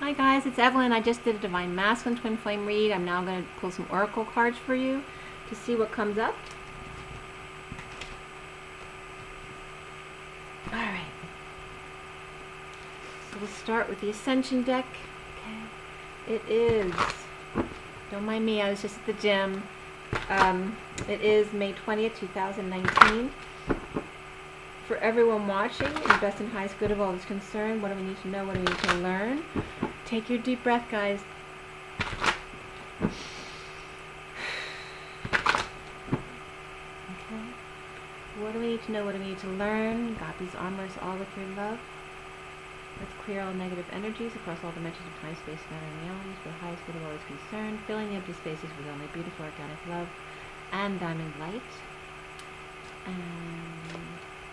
Hi guys, it's Evelyn. I just did a Divine Masculine Twin Flame read. I'm now going to pull some oracle cards for you to see what comes up. Alright. So we'll start with the Ascension deck. Okay. It is, don't mind me, I was just at the gym. It is May 20th, 2019. For everyone watching, in the best and highest good of all is concerned, what do we need to know, what do we need to learn? Take your deep breath, guys. Okay. What do we need to know, what do we need to learn? God, these armors all with your love. Let's clear all negative energies across all dimensions of time, space, matter, and realities for the highest good of all is concerned, filling the empty spaces with only beautiful organic love and diamond light. And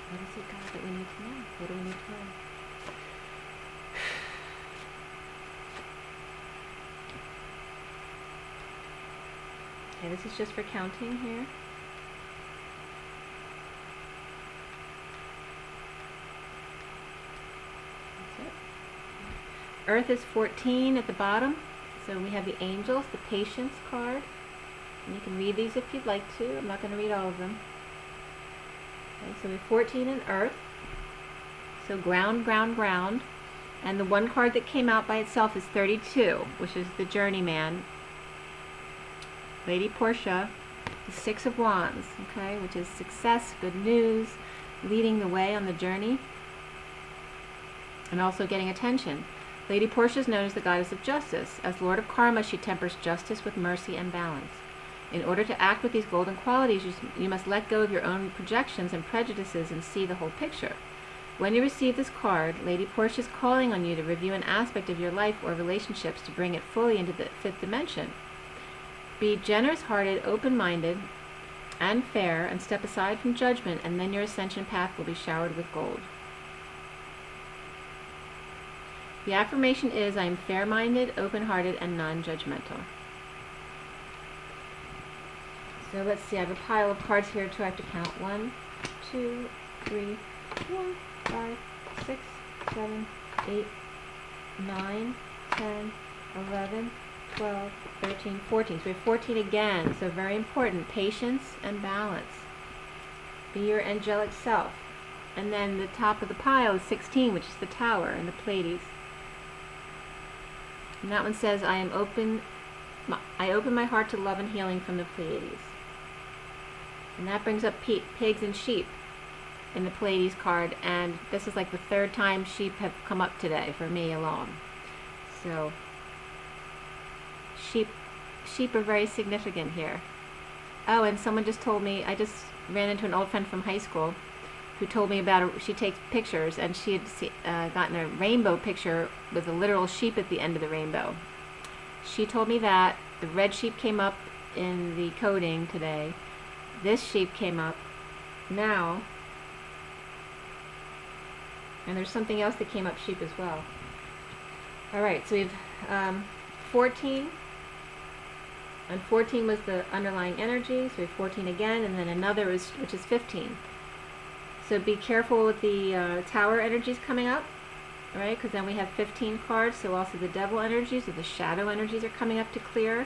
what is it, God, that we need to know? What do we need to know? Okay, this is just for counting here. That's it. Earth is 14 at the bottom. So we have the angels, the patience card. And you can read these if you'd like to. I'm not going to read all of them. Okay, so we have 14 in Earth. So ground, ground, ground. And the one card that came out by itself is 32, which is the Journeyman. Lady Portia, the Six of Wands, okay, which is success, good news, leading the way on the journey, and also getting attention. Lady Portia is known as the goddess of justice. As Lord of Karma, she tempers justice with mercy and balance. In order to act with these golden qualities, you must let go of your own projections and prejudices and see the whole picture. When you receive this card, Lady Portia is calling on you to review an aspect of your life or relationships to bring it fully into the fifth dimension. Be generous-hearted, open-minded, and fair, and step aside from judgment, and then your ascension path will be showered with gold. The affirmation is, I am fair-minded, open-hearted, and non-judgmental. So let's see, I have a pile of cards here too. I have to count 1, 2, 3, 4, 5, 6, 7, 8, 9, 10, 11, 12, 13, 14. So we have 14 again. So very important. Patience and balance. Be your angelic self. And then the top of the pile is 16, which is the Tower and the Pleiades. And that one says, I open my heart to love and healing from the Pleiades. And that brings up pigs and sheep in the Pleiades card. And this is like the third time sheep have come up today for me alone. So sheep are very significant here. Oh, and someone just told me, I just ran into an old friend from high school who told me about she takes pictures, and she had gotten a rainbow picture with a literal sheep at the end of the rainbow. She told me that the red sheep came up in the coding today. This sheep came up now, and there's something else that came up sheep as well. Alright, so we have 14. And 14 was the underlying energy, so we have 14 again, and then another which is 15. So be careful with the Tower energies coming up, right? Because then we have 15 cards, so also the devil energies or the shadow energies are coming up to clear.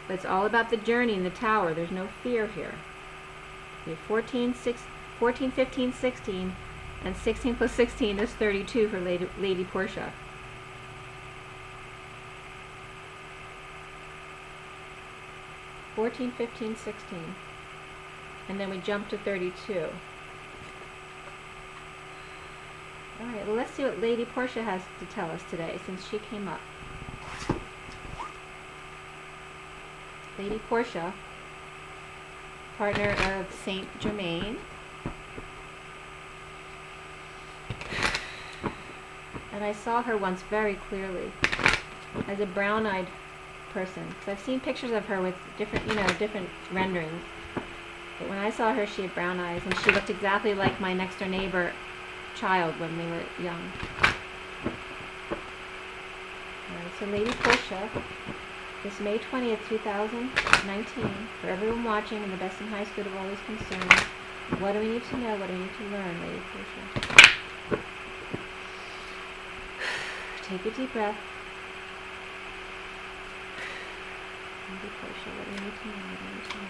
But it's all about the journey in the Tower. There's no fear here. We have 14, 15, 16, and 16 plus 16 is 32 for Lady Portia. (14, 15, 16), and then we jump to 32. Alright, well, let's see what Lady Portia has to tell us today since she came up. Lady Portia, partner of Saint Germain. And I saw her once very clearly as a brown-eyed person. So I've seen pictures of her with different, different renderings. But when I saw her, she had brown eyes, and she looked exactly like my next door neighbor child when they were young. Alright, so Lady Portia, this May 20th, 2019, for everyone watching and the best and highest good of all is concerned, what do we need to know, what do we need to learn, Lady Portia? Take a deep breath. Maybe Portia, what do you need to know? What do you need to know?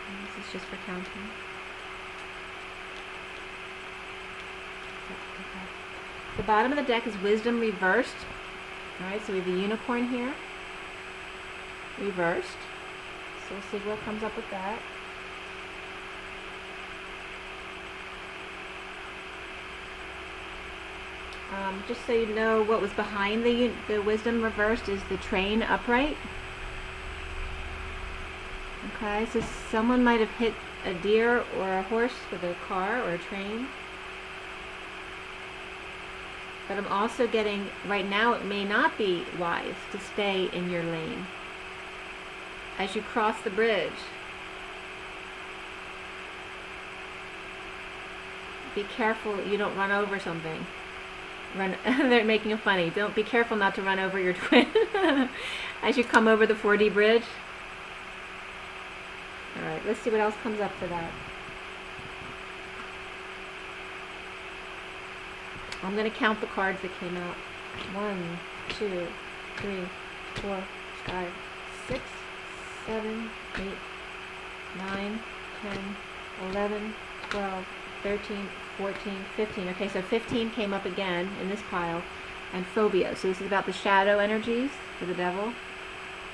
And this is just for counting. Okay. The bottom of the deck is wisdom reversed. Alright, so we have the unicorn here. Reversed. So we'll see what comes up with that. Just so you know, what was behind the wisdom reversed is the train upright. Okay, so someone might have hit a deer or a horse with a car or a train. But I'm also getting, right now it may not be wise to stay in your lane. As you cross the bridge, be careful you don't run over something. They're making it funny. Don't be careful not to run over your twin as you come over the 4D bridge. Alright, let's see what else comes up for that. I'm going to count the cards that came out. 1, 2, 3, 4, 5, 6, 7, 8, 9, 10, 11, 12, 13, 14, 15. Okay, so 15 came up again in this pile. And phobia. So this is about the shadow energies for the devil.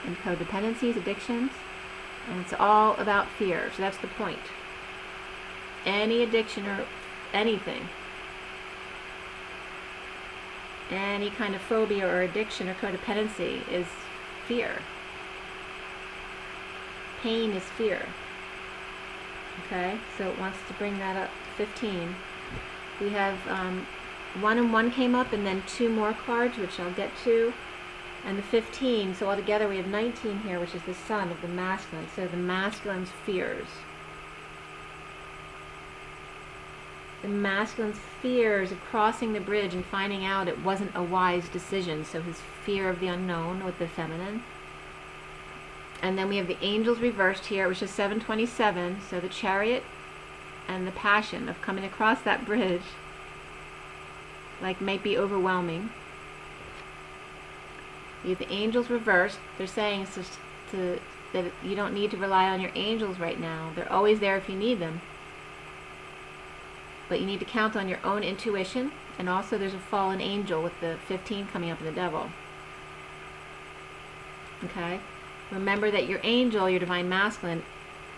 And codependencies, addictions. And it's all about fear. So that's the point. Any addiction or anything. Any kind of phobia or addiction or codependency is fear. Pain is fear. Okay, so it wants to bring that up. 15. We have 1 and 1 came up, and then 2 more cards, which I'll get to, and the 15. So altogether we have 19 here, which is the sun of the masculine. So the masculine's fears. The masculine's fears of crossing the bridge and finding out it wasn't a wise decision. So his fear of the unknown with the feminine. And then we have the angels reversed here, which is 727. So the chariot and the passion of coming across that bridge, like, might be overwhelming. You have the angels reversed. They're saying it's just that you don't need to rely on your angels right now. They're always there if you need them. But you need to count on your own intuition. And also there's a fallen angel with the 15 coming up in the devil. Okay? Remember that your angel, your divine masculine,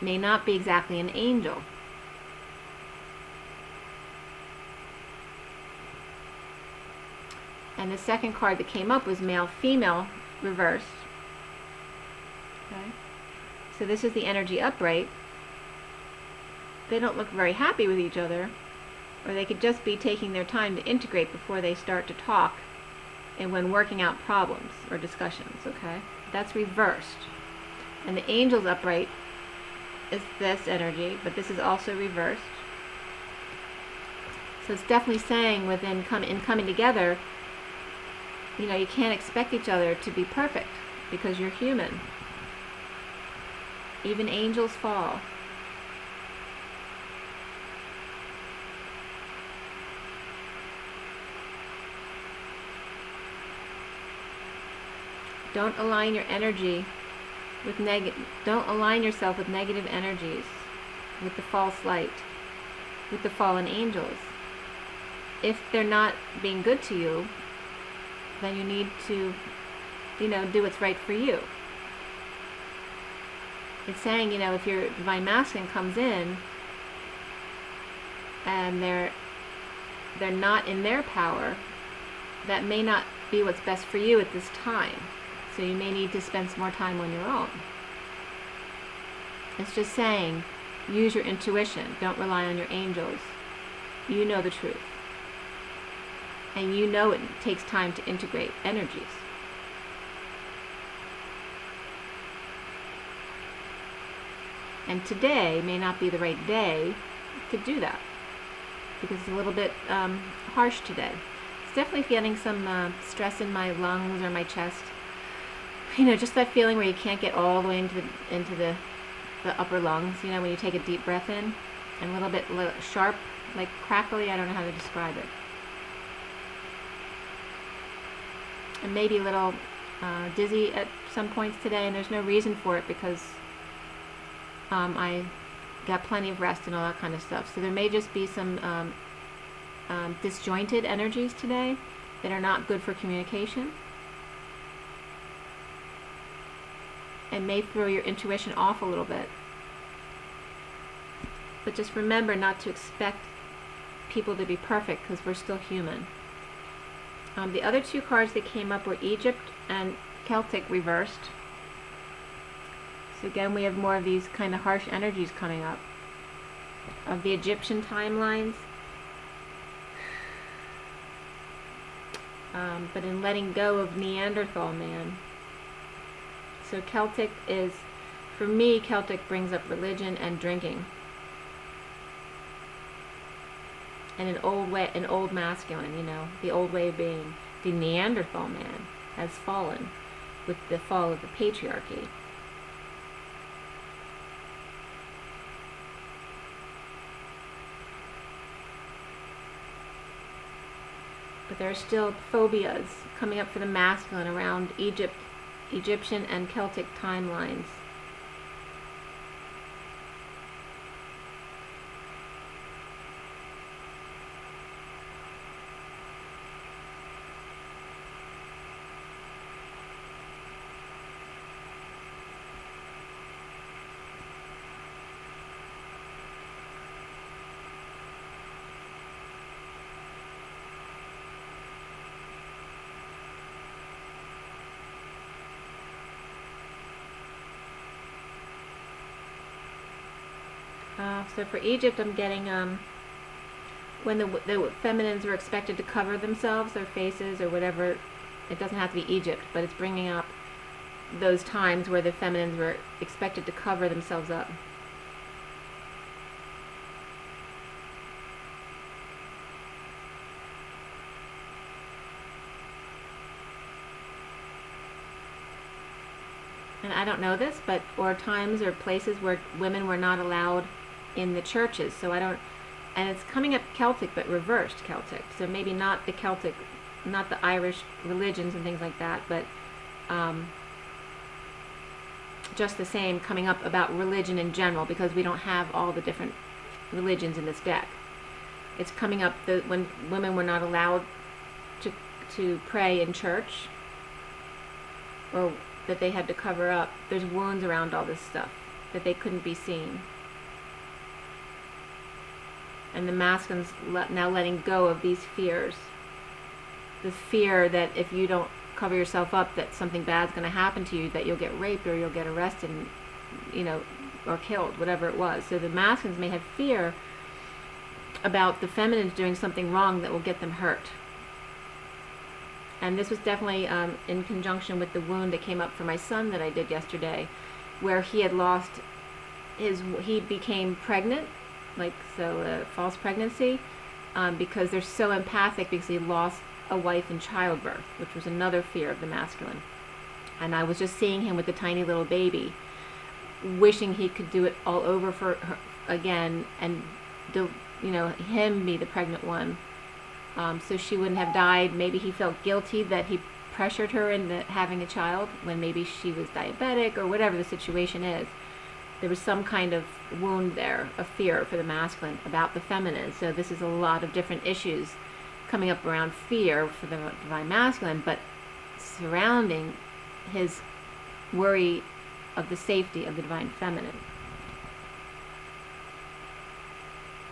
may not be exactly an angel. And the second card that came up was male-female reversed. Okay? So this is the energy upright. They don't look very happy with each other, or they could just be taking their time to integrate before they start to talk and when working out problems or discussions, okay? That's reversed. And the angels upright is this energy, but this is also reversed. So it's definitely saying in coming together, you know, you can't expect each other to be perfect because you're human. Even angels fall. Don't align your energy with don't align yourself with negative energies, with the false light, with the fallen angels. If they're not being good to you, then you need to, you know, do what's right for you. It's saying, you know, if your divine masculine comes in and they're not in their power, that may not be what's best for you at this time. So you may need to spend some more time on your own. It's just saying, use your intuition. Don't rely on your angels. You know the truth. And you know it takes time to integrate energies. And today may not be the right day to do that, because it's a little bit harsh today. It's definitely feeling some stress in my lungs or my chest. You know, just that feeling where you can't get all the way into the upper lungs, you know, when you take a deep breath in. and a little bit sharp, like crackly. I don't know how to describe it. And maybe a little dizzy at some points today, and there's no reason for it because I got plenty of rest and all that kind of stuff. So there may just be some disjointed energies today that are not good for communication, and may throw your intuition off a little bit. But just remember not to expect people to be perfect, because we're still human. The other two cards that came up were Egypt and Celtic reversed. So again, we have more of these kind of harsh energies coming up of the Egyptian timelines. But in letting go of Neanderthal man. So Celtic is, for me, Celtic brings up religion and drinking. And an old masculine, you know, the old way of being. The Neanderthal man has fallen with the fall of the patriarchy. But there are still phobias coming up for the masculine around Egyptian and Celtic timelines. So for Egypt, I'm getting when the feminines were expected to cover themselves, their faces or whatever. It doesn't have to be Egypt, but it's bringing up those times where the feminines were expected to cover themselves up. And I don't know this, but or times or places where women were not allowed in the churches. So I don't, and it's coming up Celtic, but reversed Celtic. So maybe not the Celtic, not the Irish religions and things like that, but just the same coming up about religion in general, because we don't have all the different religions in this deck. It's coming up when women were not allowed to pray in church, or that they had to cover up. There's wounds around all this stuff that they couldn't be seen. And the masculine's now letting go of these fears. The fear that if you don't cover yourself up, that something bad's going to happen to you, that you'll get raped or you'll get arrested, and, you know, or killed, whatever it was. So the masculines may have fear about the feminines doing something wrong that will get them hurt. And this was definitely in conjunction with the wound that came up for my son that I did yesterday, where he had lost he became pregnant, like, so false pregnancy, because they're so empathic, because he lost a wife in childbirth, which was another fear of the masculine. And I was just seeing him with the tiny little baby, wishing he could do it all over for her again, and him be the pregnant one, so she wouldn't have died. Maybe he felt guilty that he pressured her into having a child when maybe she was diabetic or whatever the situation is. There was some kind of wound there, a fear for the masculine about the feminine. So this is a lot of different issues coming up around fear for the divine masculine, but surrounding his worry of the safety of the divine feminine.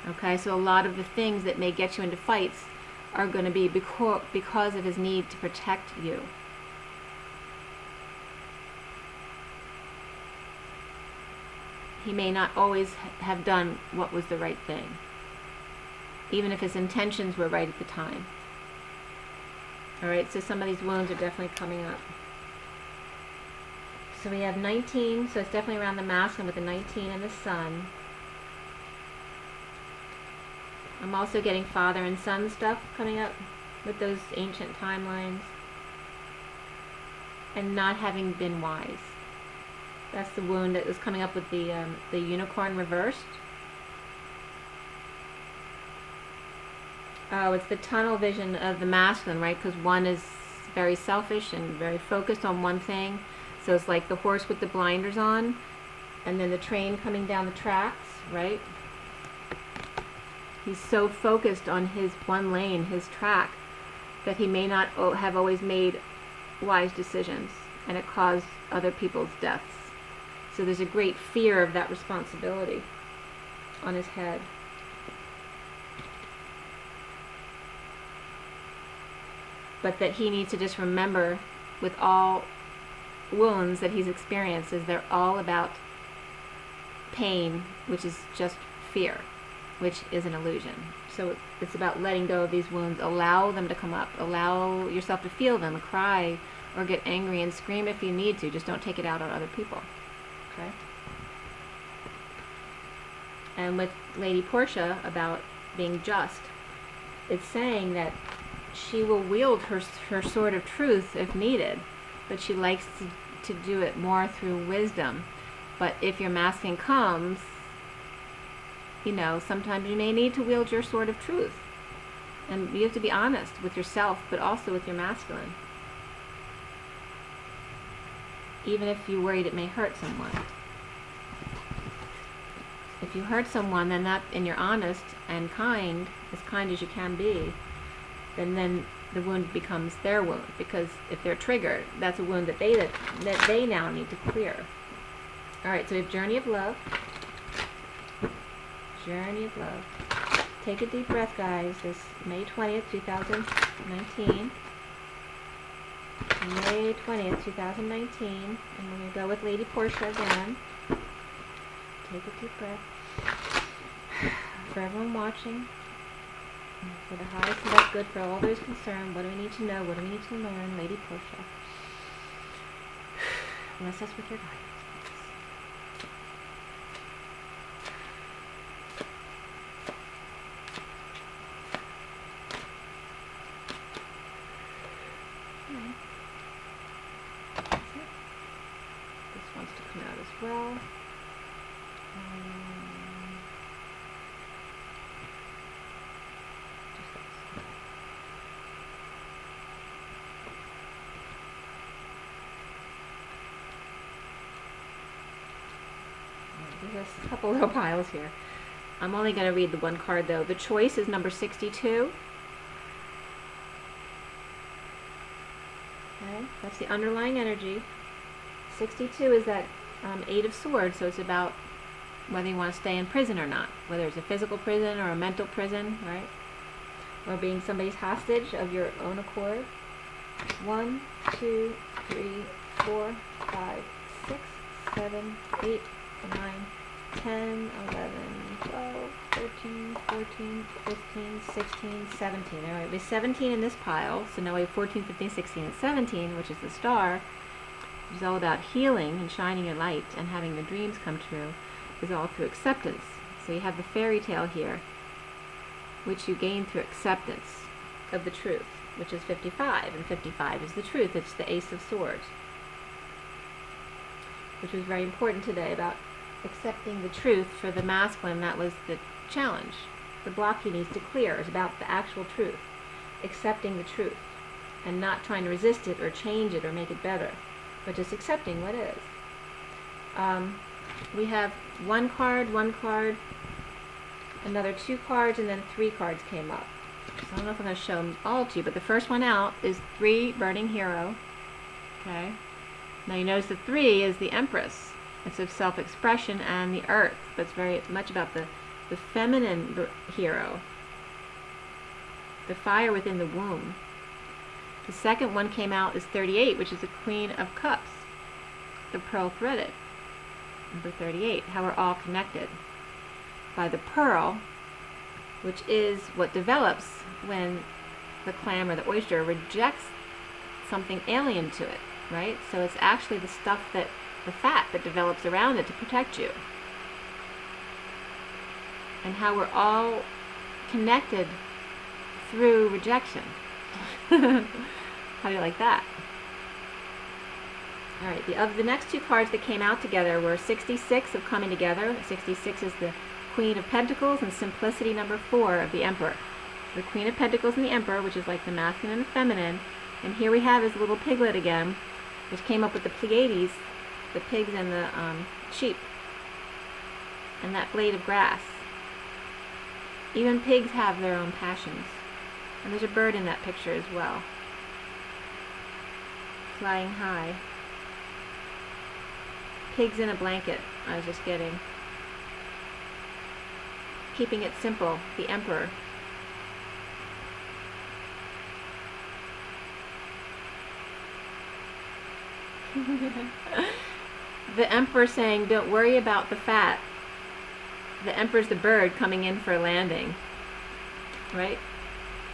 Okay, so a lot of the things that may get you into fights are going to be because of his need to protect you. He may not always have done what was the right thing, even if his intentions were right at the time. Alright, so some of these wounds are definitely coming up. So we have 19, so it's definitely around the masculine with the 19 and the sun. I'm also getting father and son stuff coming up with those ancient timelines. And not having been wise. That's the wound that was coming up with the unicorn reversed. Oh, it's the tunnel vision of the masculine, right? Because one is very selfish and very focused on one thing. So it's like the horse with the blinders on, and then the train coming down the tracks, right? He's so focused on his one lane, his track, that he may not have always made wise decisions, and it caused other people's deaths. So there's a great fear of that responsibility on his head. But that he needs to just remember, with all wounds that he's experienced, is they're all about pain, which is just fear, which is an illusion. So it's about letting go of these wounds. Allow them to come up. Allow yourself to feel them, cry, or get angry and scream if you need to. Just don't take it out on other people. Okay? And with Lady Portia, about being just, it's saying that she will wield her sword of truth if needed, but she likes to do it more through wisdom. But if your masculine comes, you know, sometimes you may need to wield your sword of truth. And you have to be honest with yourself, but also with your masculine. Even if you're worried it may hurt someone. If you hurt someone, then that, and you're honest and kind as you can be, then the wound becomes their wound. Because if they're triggered, that's a wound that they now need to clear. All right, so we have Journey of Love. Journey of Love. Take a deep breath, guys. This May 20th, 2019. May 20th, 2019. And we're going to go with Lady Portia again. Take a deep breath. For everyone watching, for the highest and best good for all those concerned, what do we need to know? What do we need to learn? Lady Portia. Bless us with your guidance. This wants to come out as well. There's a couple little piles here. I'm only going to read the one card though. The choice is number 62. Okay, that's the underlying energy. 62 is that 8 of Swords, so it's about whether you want to stay in prison or not, whether it's a physical prison or a mental prison, right? Or being somebody's hostage of your own accord. 1, 2, 3, 4, 5, 6, 7, 8, 9, 10, 11, 12, 13, 14, 15, 16, 17. All right, we have 17 in this pile, so now we have 14, 15, 16, and 17, which is the star, which is all about healing and shining your light and having the dreams come true, is all through acceptance. So you have the fairy tale here, which you gain through acceptance of the truth, which is 55, and 55 is the truth. It's the Ace of Swords, which was very important today about accepting the truth for the masculine. That was the challenge. The block he needs to clear is about the actual truth, accepting the truth, and not trying to resist it or change it or make it better, but just accepting what is. We have one card, another 2 cards, and then 3 cards came up. So I don't know if I'm going to show them all to you, but the first one out is 3, Burning Hero. Okay. Now you notice the 3 is the Empress. It's of self-expression and the earth, but it's very much about the feminine hero, the fire within the womb. The second one came out is 38, which is the Queen of Cups, the pearl threaded. Number 38, how we're all connected by the pearl, which is what develops when the clam or the oyster rejects something alien to it, right? So it's actually the stuff that, the fat that develops around it to protect you. And how we're all connected through rejection. How do you like that? All right, the next 2 cards that came out together were 66 of Coming Together. 66 is the Queen of Pentacles, and Simplicity, number 4 of the Emperor. The Queen of Pentacles and the Emperor, which is like the masculine and the feminine. And here we have his little piglet again, which came up with the Pleiades, the pigs and the sheep. And that blade of grass. Even pigs have their own passions. And there's a bird in that picture as well. Flying high. Pigs in a blanket, I was just getting. Keeping it simple, the Emperor. The Emperor saying, don't worry about the fat. The Emperor's the bird coming in for a landing. Right?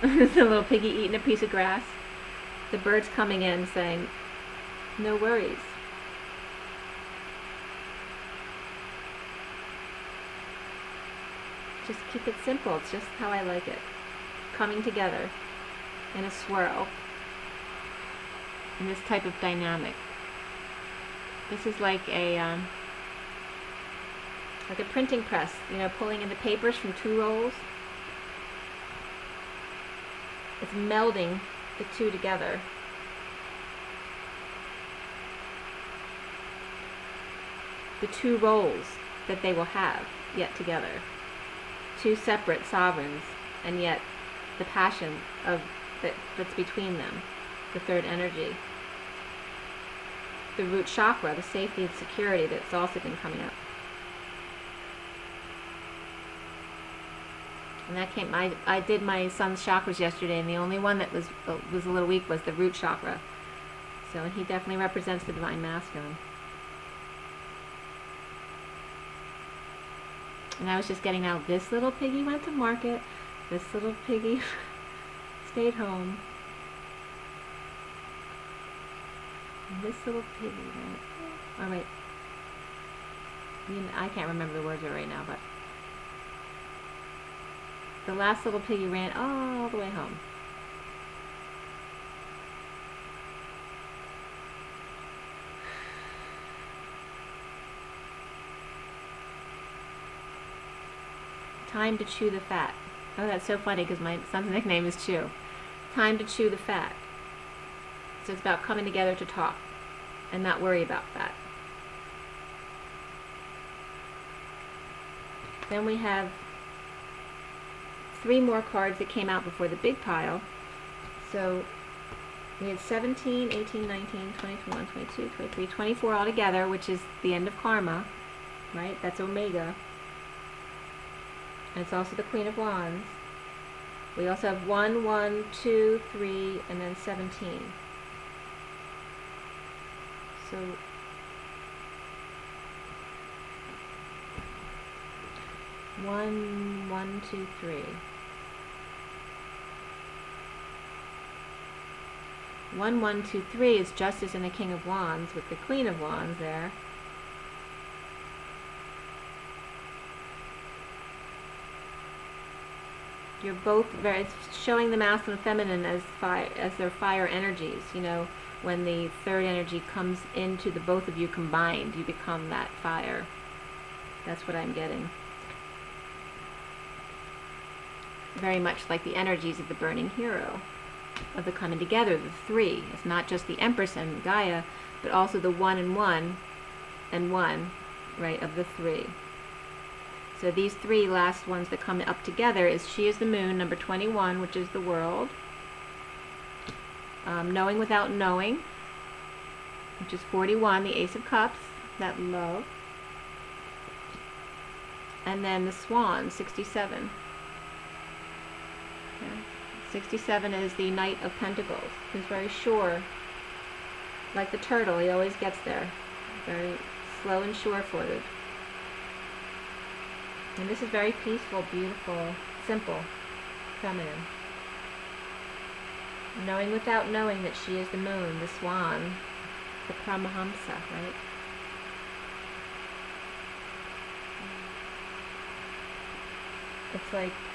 The little piggy eating a piece of grass. The bird's coming in saying, no worries. Just keep it simple. It's just how I like it. Coming together in a swirl. In this type of dynamic. This is like a printing press, you know, pulling in the papers from two rolls. It's melding the two together. The two roles that they will have yet together. Two separate sovereigns, and yet the passion that's between them, the third energy. The root chakra, the safety and security that's also been coming up. And that came, I did my son's chakras yesterday, and the only one that was a little weak was the root chakra. So he definitely represents the divine masculine. And I was just getting out, this little piggy went to market, this little piggy stayed home. And this little piggy, right? All right. I can't remember the words right now, but the last little piggy ran all the way home. Time to chew the fat. Oh, that's so funny because my son's nickname is Chew. Time to chew the fat. So it's about coming together to talk and not worry about that. Then we have 3 more cards that came out before the big pile. So we had 17, 18, 19, 20, 21, 22, 23, 24 altogether, which is the end of karma, right? That's Omega. And it's also the Queen of Wands. We also have 1, 1, 2, 3, and then 17. So 1, 1, 2, 3. 1, 1, 2, 3 is Justice and the King of Wands with the Queen of Wands there. You're both very, it's showing the masculine and feminine as fire, as their fire energies. You know, when the third energy comes into the both of you combined, you become that fire. That's what I'm getting. Very much like the energies of the burning hero, of the coming together, the 3. It's not just the Empress and Gaia, but also the 1 and 1 and 1, right, of the 3. So these 3 last ones that come up together is She is the Moon, number 21, which is the world. Knowing without knowing, which is 41, the Ace of Cups, that love. And then the Swan, 67. Okay. 67 is the Knight of Pentacles, who's very sure. Like the turtle, he always gets there. Very slow and sure-footed. And this is very peaceful, beautiful, simple, feminine. Knowing without knowing that she is the moon, the swan, the Paramahamsa, right?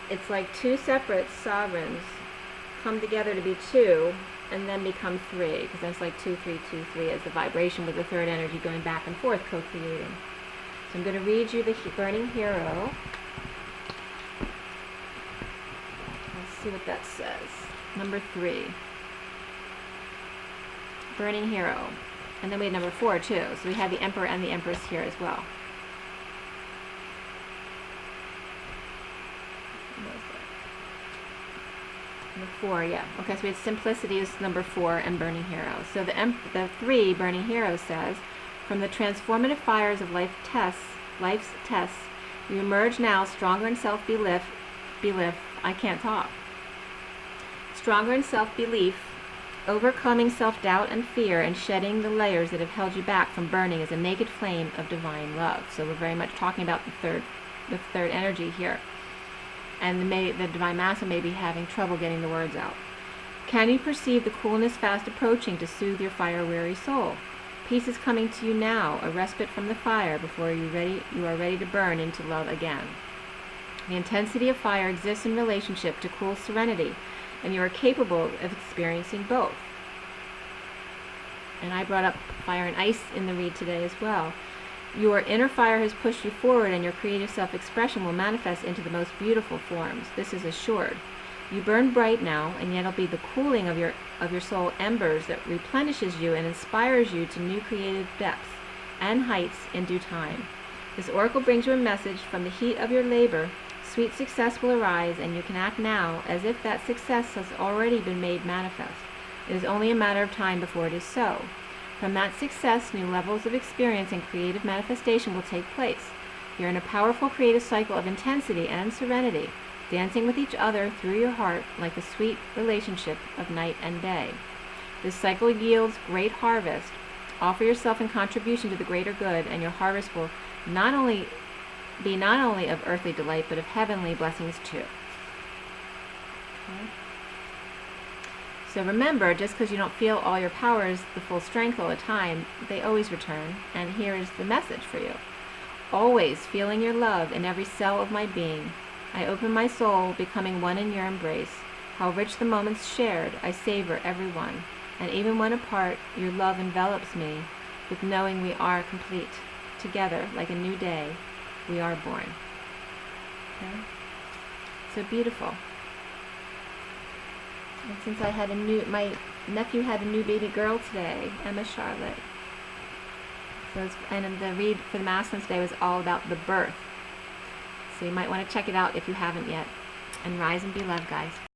It's like 2 separate sovereigns come together to be 2 and then become 3, because that's like 2, 3, 2, 3 as the vibration with the third energy going back and forth, co-creating. So I'm going to read you the Burning Hero. Let's see what that says. Number 3. Burning Hero. And then we had number 4 too. So we had the Emperor and the Empress here as well. Number 4, yeah. Okay, so we had Simplicity is number 4 and Burning Hero. So the 3, Burning Hero, says, from the transformative fires of life's tests, you emerge now stronger in self-belief. I can't talk. Stronger in self-belief, overcoming self-doubt and fear, and shedding the layers that have held you back from burning as a naked flame of divine love. So we're very much talking about the third energy here. And the Divine Master may be having trouble getting the words out. Can you perceive the coolness fast approaching to soothe your fire-weary soul? Peace is coming to you now, a respite from the fire before you are ready to burn into love again. The intensity of fire exists in relationship to cool serenity, and you are capable of experiencing both. And I brought up fire and ice in the read today as well. Your inner fire has pushed you forward, and your creative self-expression will manifest into the most beautiful forms. This is assured. You burn bright now, and yet it'll be the cooling of your soul embers that replenishes you and inspires you to new creative depths and heights in due time. This oracle brings you a message from the heat of your labor. Sweet success will arise, and you can act now as if that success has already been made manifest. It is only a matter of time before it is so. From that success, new levels of experience and creative manifestation will take place. You're in a powerful creative cycle of intensity and serenity, dancing with each other through your heart like a sweet relationship of night and day. This cycle yields great harvest. Offer yourself in contribution to the greater good, and your harvest will not only of earthly delight, but of heavenly blessings too. Okay. So remember, just because you don't feel all your powers, the full strength all the time, they always return. And here is the message for you. Always feeling your love in every cell of my being. I open my soul, becoming one in your embrace. How rich the moments shared, I savor every one. And even when apart, your love envelops me with knowing we are complete. Together, like a new day, we are born. Okay? So beautiful. And since my nephew had a new baby girl today, Emma Charlotte. And the read for the masculine today was all about the birth. So you might want to check it out if you haven't yet. And rise and be loved, guys.